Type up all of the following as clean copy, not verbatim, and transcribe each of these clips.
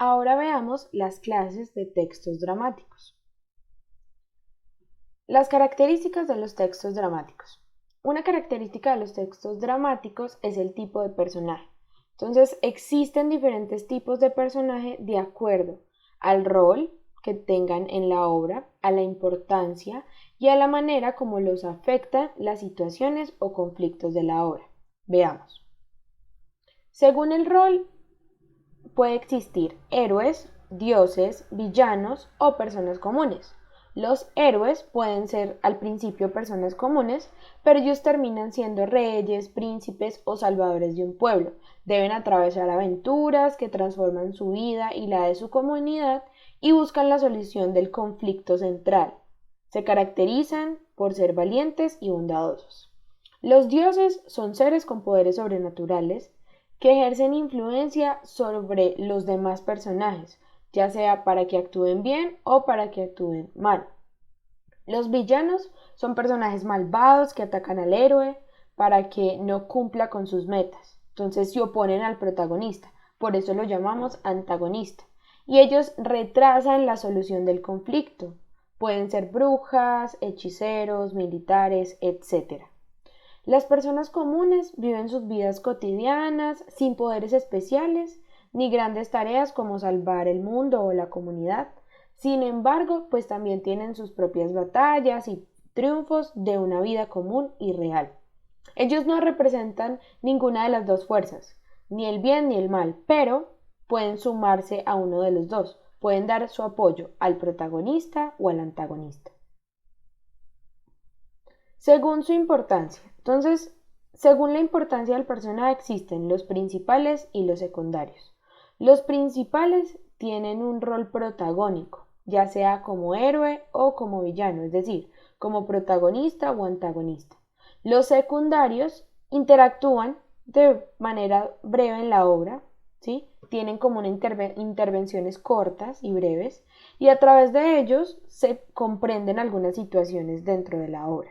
Ahora veamos las clases de textos dramáticos. Las características de los textos dramáticos. Una característica de los textos dramáticos es el tipo de personaje. Entonces, existen diferentes tipos de personaje de acuerdo al rol que tengan en la obra, a la importancia y a la manera como los afectan las situaciones o conflictos de la obra. Veamos. Según el rol, puede existir héroes, dioses, villanos o personas comunes. Los héroes pueden ser al principio personas comunes, pero ellos terminan siendo reyes, príncipes o salvadores de un pueblo. Deben atravesar aventuras que transforman su vida y la de su comunidad y buscan la solución del conflicto central. Se caracterizan por ser valientes y bondadosos. Los dioses son seres con poderes sobrenaturales que ejercen influencia sobre los demás personajes, ya sea para que actúen bien o para que actúen mal. Los villanos son personajes malvados que atacan al héroe para que no cumpla con sus metas. Entonces se oponen al protagonista, por eso lo llamamos antagonista. Y ellos retrasan la solución del conflicto. Pueden ser brujas, hechiceros, militares, etc. Las personas comunes viven sus vidas cotidianas sin poderes especiales ni grandes tareas como salvar el mundo o la comunidad. Sin embargo, pues también tienen sus propias batallas y triunfos de una vida común y real. Ellos no representan ninguna de las dos fuerzas, ni el bien ni el mal, pero pueden sumarse a uno de los dos, pueden dar su apoyo al protagonista o al antagonista. Según su importancia. Entonces, según la importancia del personaje existen los principales y los secundarios. Los principales tienen un rol protagónico, ya sea como héroe o como villano, es decir, como protagonista o antagonista. Los secundarios interactúan de manera breve en la obra, ¿sí? Tienen como intervenciones cortas y breves y a través de ellos se comprenden algunas situaciones dentro de la obra.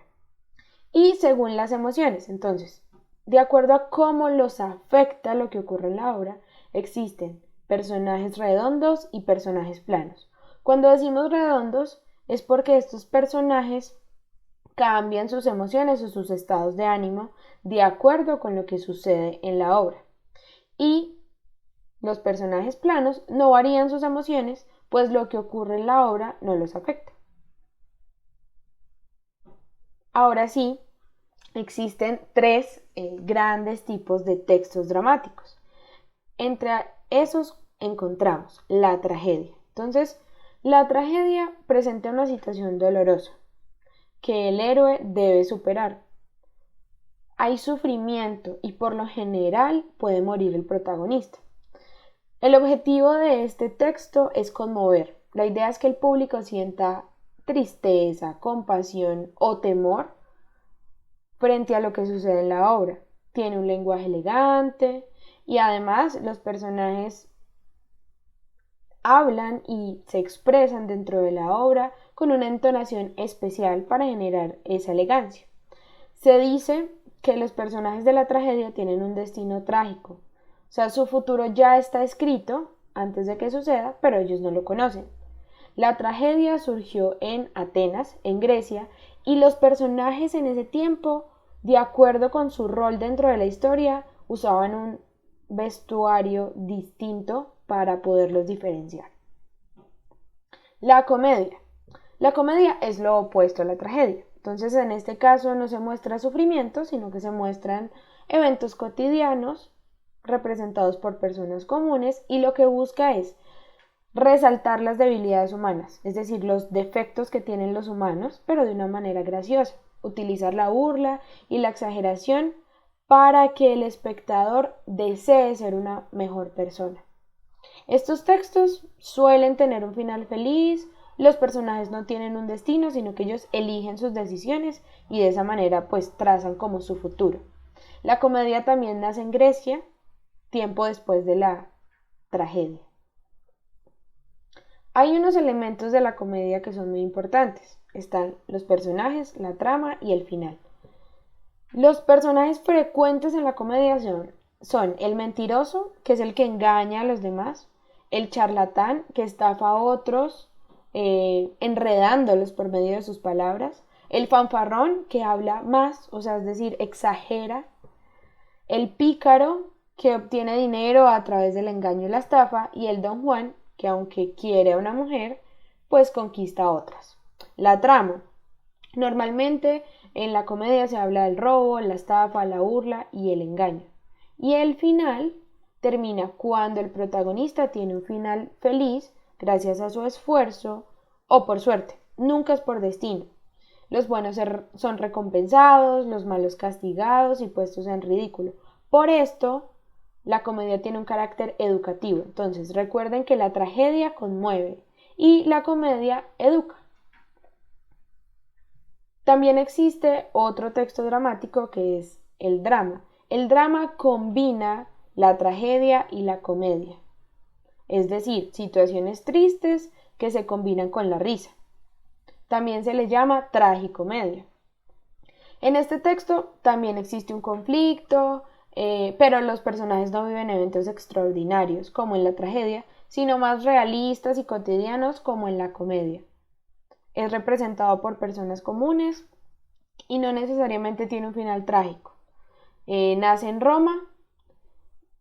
Y según las emociones, entonces, de acuerdo a cómo los afecta lo que ocurre en la obra, existen personajes redondos y personajes planos. Cuando decimos redondos es porque estos personajes cambian sus emociones o sus estados de ánimo de acuerdo con lo que sucede en la obra. Y los personajes planos no varían sus emociones, pues lo que ocurre en la obra no los afecta. Ahora sí, existen tres grandes tipos de textos dramáticos. Entre esos encontramos la tragedia. Entonces, la tragedia presenta una situación dolorosa que el héroe debe superar. Hay sufrimiento y por lo general puede morir el protagonista. El objetivo de este texto es conmover. La idea es que el público sienta tristeza, compasión o temor frente a lo que sucede en la obra. Tiene un lenguaje elegante y además los personajes hablan y se expresan dentro de la obra con una entonación especial para generar esa elegancia. Se dice que los personajes de la tragedia tienen un destino trágico, o sea, su futuro ya está escrito antes de que suceda, pero ellos no lo conocen. La tragedia surgió en Atenas, en Grecia, y los personajes en ese tiempo, de acuerdo con su rol dentro de la historia, usaban un vestuario distinto para poderlos diferenciar. La comedia. La comedia es lo opuesto a la tragedia. Entonces, en este caso no se muestra sufrimiento, sino que se muestran eventos cotidianos representados por personas comunes y lo que busca es resaltar las debilidades humanas, es decir, los defectos que tienen los humanos, pero de una manera graciosa. Utilizar la burla y la exageración para que el espectador desee ser una mejor persona. Estos textos suelen tener un final feliz, los personajes no tienen un destino, sino que ellos eligen sus decisiones y de esa manera pues trazan como su futuro. La comedia también nace en Grecia, tiempo después de la tragedia. Hay unos elementos de la comedia que son muy importantes. Están los personajes, la trama y el final. Los personajes frecuentes en la comedia son el mentiroso, que es el que engaña a los demás, el charlatán que estafa a otros enredándolos por medio de sus palabras, el fanfarrón que habla más, o sea, es decir, exagera, el pícaro que obtiene dinero a través del engaño y la estafa, y el don Juan que aunque quiere a una mujer, pues conquista a otras. La trama. Normalmente en la comedia se habla del robo, la estafa, la burla y el engaño. Y el final termina cuando el protagonista tiene un final feliz gracias a su esfuerzo o por suerte. Nunca es por destino. Los buenos son recompensados, los malos castigados y puestos en ridículo. Por esto, la comedia tiene un carácter educativo. Entonces, recuerden que la tragedia conmueve y la comedia educa. También existe otro texto dramático que es el drama. El drama combina la tragedia y la comedia, es decir, situaciones tristes que se combinan con la risa. También se le llama tragicomedia. En este texto también existe un conflicto, pero los personajes no viven eventos extraordinarios como en la tragedia, sino más realistas y cotidianos como en la comedia. Es representado por personas comunes y no necesariamente tiene un final trágico. Nace en Roma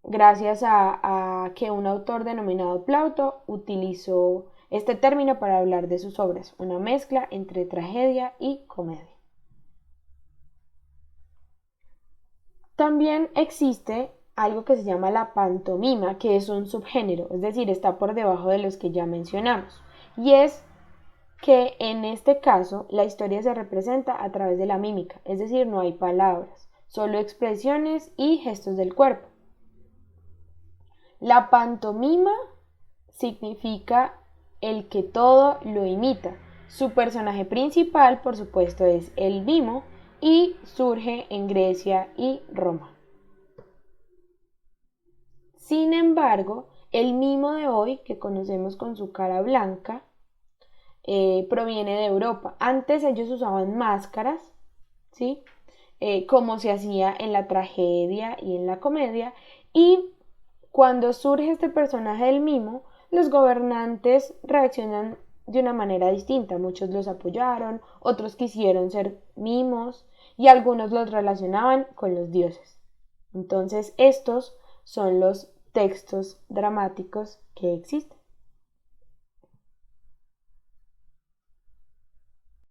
gracias a que un autor denominado Plauto utilizó este término para hablar de sus obras, una mezcla entre tragedia y comedia. También existe algo que se llama la pantomima, que es un subgénero, es decir, está por debajo de los que ya mencionamos, y es que en este caso la historia se representa a través de la mímica, es decir, no hay palabras, solo expresiones y gestos del cuerpo. La pantomima significa el que todo lo imita. Su personaje principal, por supuesto, es el mimo y surge en Grecia y Roma. Sin embargo, el mimo de hoy, que conocemos con su cara blanca, proviene de Europa. Antes ellos usaban máscaras, ¿sí? Como se hacía en la tragedia y en la comedia, y cuando surge este personaje del mimo, los gobernantes reaccionan de una manera distinta. Muchos los apoyaron, otros quisieron ser mimos y algunos los relacionaban con los dioses. Entonces, estos son los textos dramáticos que existen.